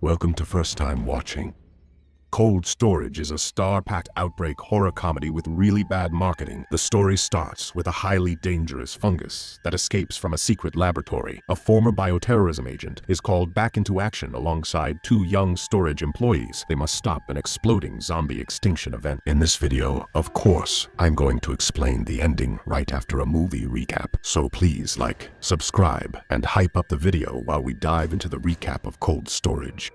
Welcome to First Time Watching. Cold Storage is a star-packed outbreak horror comedy with really bad marketing. The story starts with a highly dangerous fungus that escapes from a secret laboratory. A former bioterrorism agent is called back into action alongside two young storage employees. They must stop an exploding zombie extinction event. In this video, of course, I'm going to explain the ending right after a movie recap. So please like, subscribe, and hype up the video while we dive into the recap of Cold Storage.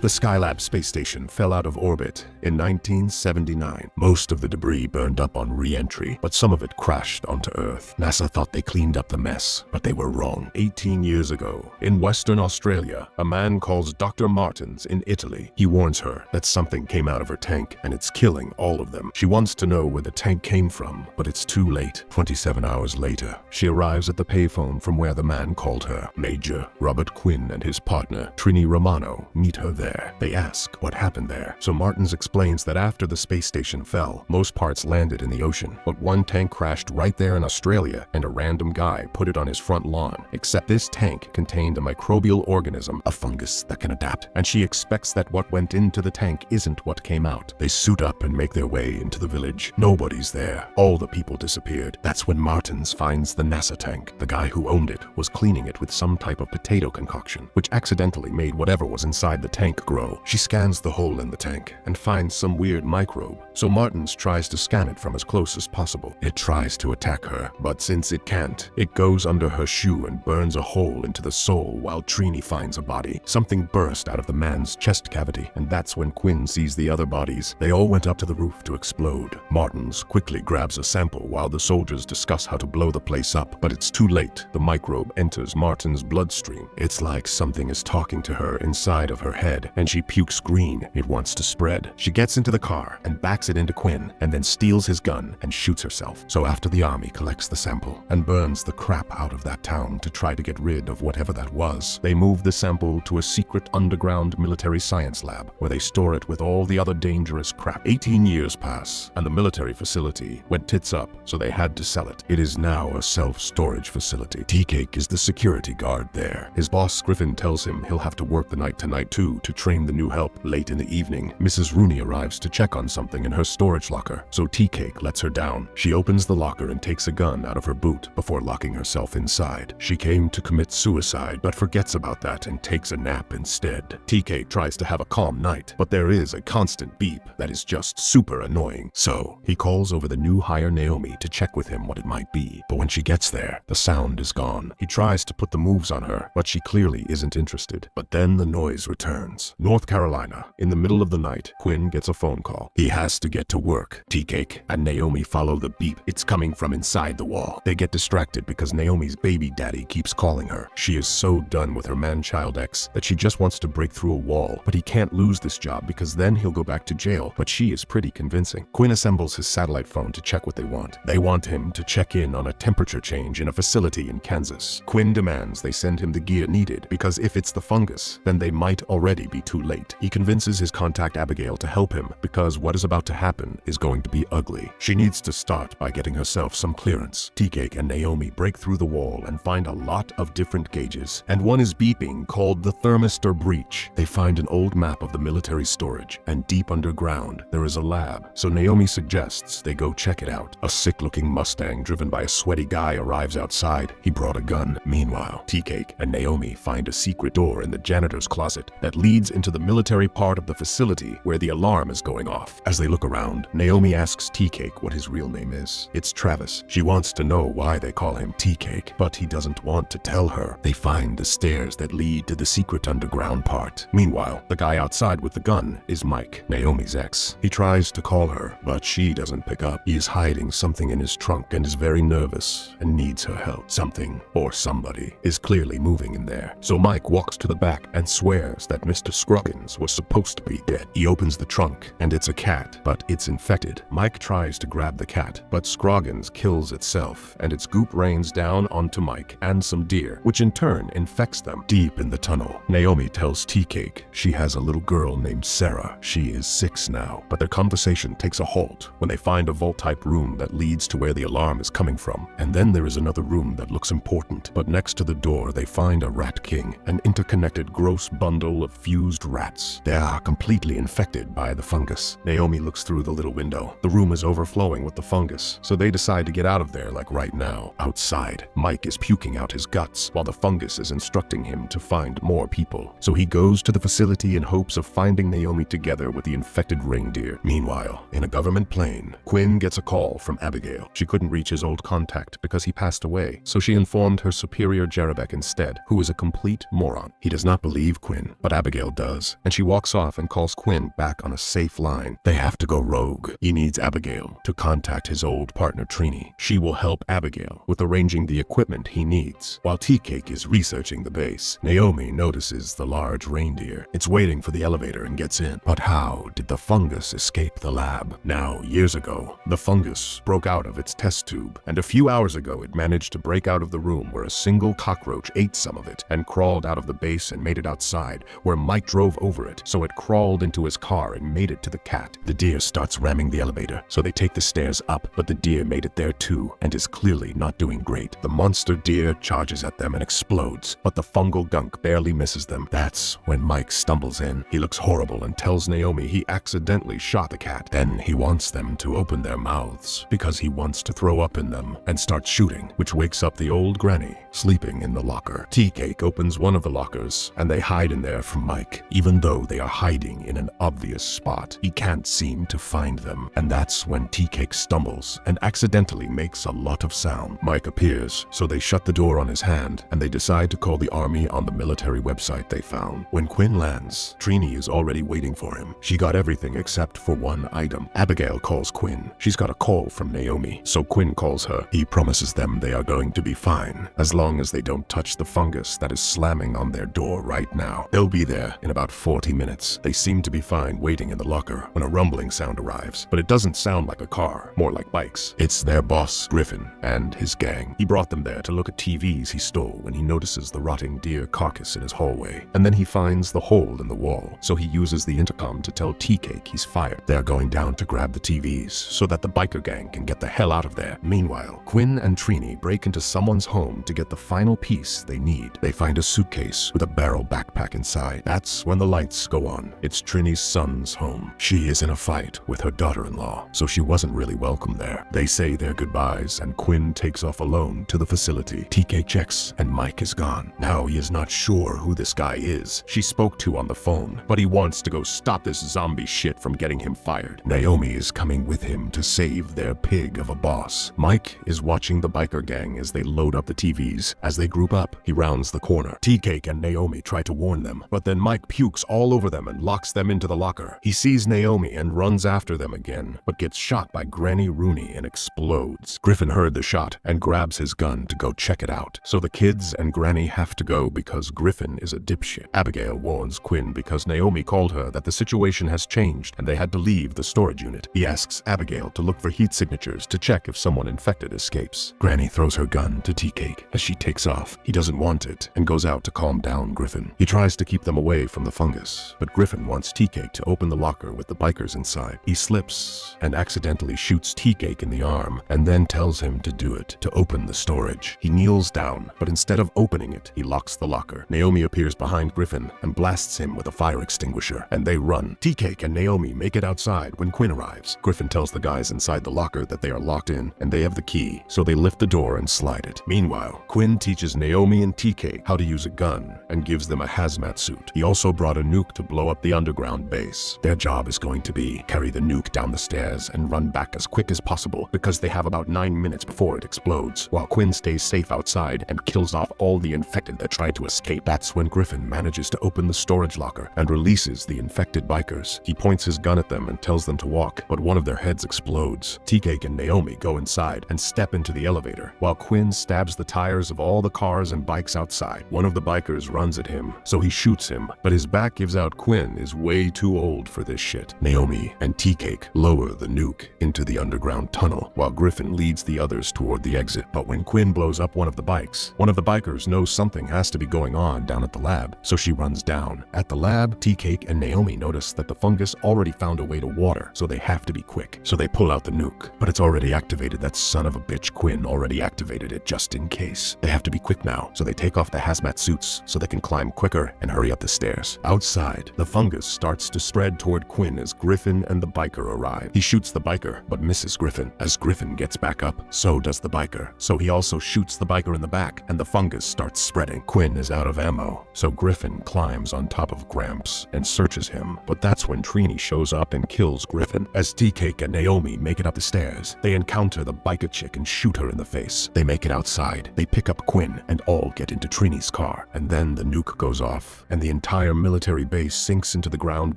The Skylab space station fell out of orbit in 1979. Most of the debris burned up on re-entry, but some of it crashed onto Earth. NASA thought they cleaned up the mess, but they were wrong. 18 years ago, in Western Australia, a man calls Dr. Martins in Italy. He warns her that something came out of her tank, and it's killing all of them. She wants to know where the tank came from, but it's too late. 27 hours later, she arrives at the payphone from where the man called her. Major Robert Quinn and his partner, Trini Romano, meet her there. They ask what happened there. So Martins explains that after the space station fell, most parts landed in the ocean, but one tank crashed right there in Australia and a random guy put it on his front lawn. Except this tank contained a microbial organism, a fungus that can adapt, and she expects that what went into the tank isn't what came out. They suit up and make their way into the village. Nobody's there. All the people disappeared. That's when Martins finds the NASA tank. The guy who owned it was cleaning it with some type of potato concoction, which accidentally made whatever was inside the tank grow. She scans the hole in the tank and finds some weird microbe, so Martins tries to scan it from as close as possible. It tries to attack her, but since it can't, it goes under her shoe and burns a hole into the sole while Trini finds a body. Something burst out of the man's chest cavity, and that's when Quinn sees the other bodies. They all went up to the roof to explode. Martins quickly grabs a sample while the soldiers discuss how to blow the place up, but it's too late. The microbe enters Martins' bloodstream. It's like something is talking to her inside of her head, and she pukes green. It wants to spread. She gets into the car and backs it into Quinn, and then steals his gun and shoots herself. So after the army collects the sample and burns the crap out of that town to try to get rid of whatever that was, they move the sample to a secret underground military science lab where they store it with all the other dangerous crap. 18 years pass, and the military facility went tits up, so they had to sell it. It is now a self-storage facility. Tea-Cake is the security guard there. His boss Griffin tells him he'll have to work the night tonight too to train the new help. Late in the evening, Mrs. Rooney arrives to check on something in her storage locker, so Tea-Cake lets her down. She opens the locker and takes a gun out of her boot before locking herself inside. She came to commit suicide, but forgets about that and takes a nap instead. Tea-Cake tries to have a calm night, but there is a constant beep that is just super annoying. So he calls over the new hire Naomi to check with him what it might be, but when she gets there, the sound is gone. He tries to put the moves on her, but she clearly isn't interested. But then the noise returns. North Carolina. In the middle of the night, Quinn gets a phone call. He has to get to work. Tea-Cake and Naomi follow the beep. It's coming from inside the wall. They get distracted because Naomi's baby daddy keeps calling her. She is so done with her man-child ex that she just wants to break through a wall, but he can't lose this job because then he'll go back to jail, but she is pretty convincing. Quinn assembles his satellite phone to check what they want. They want him to check in on a temperature change in a facility in Kansas. Quinn demands they send him the gear needed because if it's the fungus, then they might already be too late. He convinces his contact Abigail to help him because what is about to happen is going to be ugly. She needs to start by getting herself some clearance. Tea-Cake and Naomi break through the wall and find a lot of different gauges, and one is beeping called the thermistor breach. They find an old map of the military storage, and deep underground there is a lab, so Naomi suggests they go check it out. A sick-looking Mustang driven by a sweaty guy arrives outside. He brought a gun. Meanwhile, Tea-Cake and Naomi find a secret door in the janitor's closet that leads into the military part of the facility where the alarm is going off. As they look around, Naomi asks Tea-Cake what his real name is. It's Travis. She wants to know why they call him Tea-Cake, but he doesn't want to tell her. They find the stairs that lead to the secret underground part. Meanwhile, the guy outside with the gun is Mike, Naomi's ex. He tries to call her, but she doesn't pick up. He is hiding something in his trunk and is very nervous and needs her help. Something, or somebody, is clearly moving in there. So Mike walks to the back and swears that Mr. Dr. Scroggins was supposed to be dead. He opens the trunk, and it's a cat, but it's infected. Mike tries to grab the cat, but Scroggins kills itself, and its goop rains down onto Mike and some deer, which in turn infects them. Deep in the tunnel, Naomi tells Tea Cake she has a little girl named Sarah. She is 6 now, but their conversation takes a halt when they find a vault-type room that leads to where the alarm is coming from. And then there is another room that looks important, but next to the door they find a rat king, an interconnected gross bundle of fused rats. They are completely infected by the fungus. Naomi looks through the little window. The room is overflowing with the fungus, so they decide to get out of there like right now. Outside, Mike is puking out his guts while the fungus is instructing him to find more people. So he goes to the facility in hopes of finding Naomi together with the infected reindeer. Meanwhile, in a government plane, Quinn gets a call from Abigail. She couldn't reach his old contact because he passed away, so she informed her superior Jerebek instead, who is a complete moron. He does not believe Quinn, but Abigail does, and she walks off and calls Quinn back on a safe line. They have to go rogue. He needs Abigail to contact his old partner Trini. She will help Abigail with arranging the equipment he needs. While Tea Cake is researching the base, Naomi notices the large reindeer. It's waiting for the elevator and gets in. But how did the fungus escape the lab? Now, years ago, the fungus broke out of its test tube, and a few hours ago it managed to break out of the room where a single cockroach ate some of it and crawled out of the base and made it outside, where Mike drove over it, so it crawled into his car and made it to the cat. The deer starts ramming the elevator, so they take the stairs up, but the deer made it there too, and is clearly not doing great. The monster deer charges at them and explodes, but the fungal gunk barely misses them. That's when Mike stumbles in. He looks horrible and tells Naomi he accidentally shot the cat. Then he wants them to open their mouths, because he wants to throw up in them, and starts shooting, which wakes up the old granny, sleeping in the locker. Tea Cake opens one of the lockers, and they hide in there from Mike. Even though they are hiding in an obvious spot, he can't seem to find them, and that's when Tea Cake stumbles and accidentally makes a lot of sound. Mike appears, so they shut the door on his hand, and they decide to call the army on the military website they found. When Quinn lands, Trini is already waiting for him. She got everything except for one item. Abigail calls Quinn. She's got a call from Naomi, so Quinn calls her. He promises them they are going to be fine, as long as they don't touch the fungus that is slamming on their door right now. They'll be there in about 40 minutes. They seem to be fine waiting in the locker when a rumbling sound arrives, but it doesn't sound like a car, more like bikes. It's their boss, Griffin, and his gang. He brought them there to look at TVs he stole when he notices the rotting deer carcass in his hallway, and then he finds the hole in the wall, so he uses the intercom to tell Tea Cake he's fired. They're going down to grab the TVs so that the biker gang can get the hell out of there. Meanwhile, Quinn and Trini break into someone's home to get the final piece they need. They find a suitcase with a barrel backpack inside. That's when the lights go on. It's Trini's son's home. She is in a fight with her daughter-in-law, so she wasn't really welcome there. They say their goodbyes, and Quinn takes off alone to the facility. TK checks, and Mike is gone. Now he is not sure who this guy is she spoke to on the phone, but he wants to go stop this zombie shit from getting him fired. Naomi is coming with him to save their pig of a boss. Mike is watching the biker gang as they load up the TVs. As they group up, he rounds the corner. Tea Cake and Naomi try to warn them, but then Mike pukes all over them and locks them into the locker. He sees Naomi and runs after them again, but gets shot by Granny Rooney and explodes. Griffin heard the shot and grabs his gun to go check it out. So the kids and Granny have to go because Griffin is a dipshit. Abigail warns Quinn because Naomi called her that the situation has changed and they had to leave the storage unit. He asks Abigail to look for heat signatures to check if someone infected escapes. Granny throws her gun to Tea Cake as she takes off. He doesn't want it and goes out to calm down Griffin. He tries to keep them away from the fungus, but Griffin wants Tea Cake to open the locker with the bikers inside. He slips and accidentally shoots Tea Cake in the arm and then tells him to do it, to open the storage. He kneels down, but instead of opening it, he locks the locker. Naomi appears behind Griffin and blasts him with a fire extinguisher, and they run. Tea Cake and Naomi make it outside when Quinn arrives. Griffin tells the guys inside the locker that they are locked in and they have the key, so they lift the door and slide it. Meanwhile, Quinn teaches Naomi and Tea Cake how to use a gun and gives them a hazmat suit. He also brought a nuke to blow up the underground base. Their job is going to be carry the nuke down the stairs and run back as quick as possible because they have about 9 minutes before it explodes, while Quinn stays safe outside and kills off all the infected that try to escape. That's when Griffin manages to open the storage locker and releases the infected bikers. He points his gun at them and tells them to walk, but one of their heads explodes. Tea Cake and Naomi go inside and step into the elevator, while Quinn stabs the tires of all the cars and bikes outside. One of the bikers runs at him, so he shoots him, but his back gives out Quinn is way too old for this shit. Naomi and Tea-Cake lower the nuke into the underground tunnel, while Griffin leads the others toward the exit. But when Quinn blows up one of the bikes, one of the bikers knows something has to be going on down at the lab, so she runs down. At the lab, Tea-Cake and Naomi notice that the fungus already found a way to water, so they have to be quick. So they pull out the nuke, but it's already activated. That son of a bitch Quinn already activated it just in case. They have to be quick now, so they take off the hazmat suits so they can climb quicker and hurry up the stairs. Outside, the fungus starts to spread toward Quinn as Griffin and the biker arrive. He shoots the biker, but misses Griffin. As Griffin gets back up, so does the biker. So he also shoots the biker in the back, and the fungus starts spreading. Quinn is out of ammo, so Griffin climbs on top of Gramps and searches him. But that's when Trini shows up and kills Griffin. As Tea-Cake and Naomi make it up the stairs, they encounter the biker chick and shoot her in the face. They make it outside. They pick up Quinn and all get into Trini's car. And then the nuke goes off, and the entire military base sinks into the ground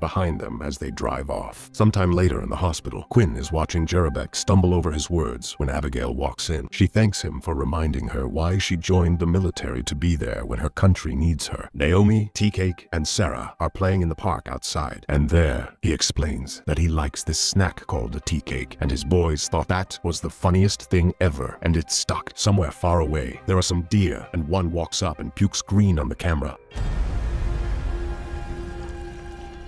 behind them as they drive off. Sometime later in the hospital, Quinn is watching Jerabek stumble over his words when Abigail walks in. She thanks him for reminding her why she joined the military to be there when her country needs her. Naomi, Tea-Cake, and Sarah are playing in the park outside, and there he explains that he likes this snack called a tea cake, and his boys thought that was the funniest thing ever, and it's stuck somewhere far away. There are some deer, and one walks up and pukes green on the camera.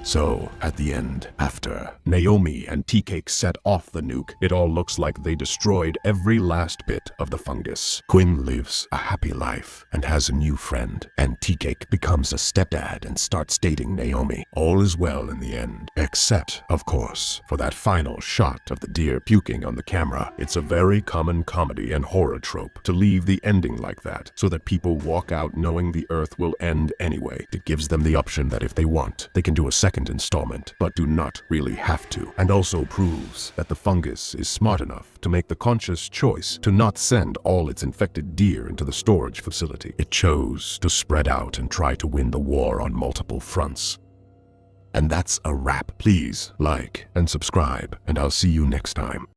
So, at the end, after Naomi and Tea-Cake set off the nuke, it all looks like they destroyed every last bit of the fungus. Quinn lives a happy life and has a new friend, and Tea-Cake becomes a stepdad and starts dating Naomi. All is well in the end, except, of course, for that final shot of the deer puking on the camera. It's a very common comedy and horror trope to leave the ending like that, so that people walk out knowing the Earth will end anyway. It gives them the option that if they want, they can do a second installment, but do not really have to, and also proves that the fungus is smart enough to make the conscious choice to not send all its infected deer into the storage facility. It chose to spread out and try to win the war on multiple fronts. And that's a wrap. Please like and subscribe, and I'll see you next time.